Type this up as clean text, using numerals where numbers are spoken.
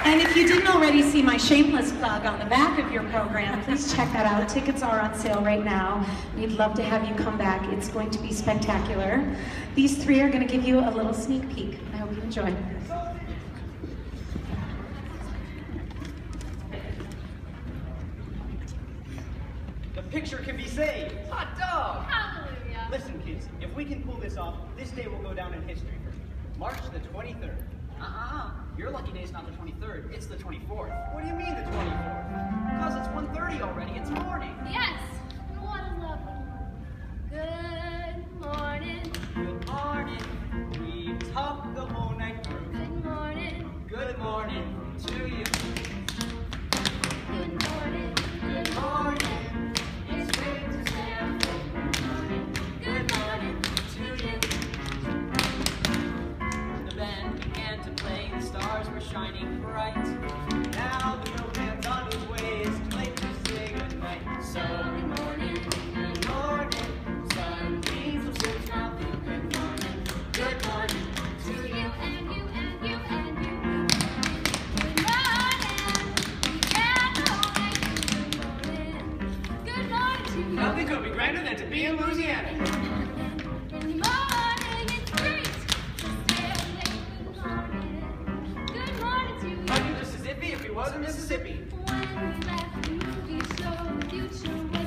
And if you didn't already see my shameless plug on the back of your program, please check that out. Tickets are on sale right now. We'd love to have you come back. It's going to be spectacular. These three are going to give you a little sneak peek. I hope you enjoy. The picture can be saved. Hot dog! Hallelujah. Listen, kids, if we can pull this off, this day will go down in history. March the 23rd. Your lucky day's not the 23rd, it's the 24th. What do you mean the 24th? Because it's 1:30 already, it's morning. Yes. What a lovely morning. Good morning. Good morning. We talked the whole night through. Good morning. Good morning to you. Good morning. Good morning. It's great to say I'm good morning. Good morning to you. The band began to play, the stars were shining bright. Now the milkman's on his way, it's late to say goodnight. So good morning, good morning. Sunbeams will soon smile through. Good morning to you. And you, and you, and you. Good morning. Yeah, good morning. Good morning to you. Nothing could be grander than to be in Louisiana. In the morning, it's great to stay up late. Good morning. Good morning to you. I'd do just as if he wasn't Mississippi. When we left, you be so the future.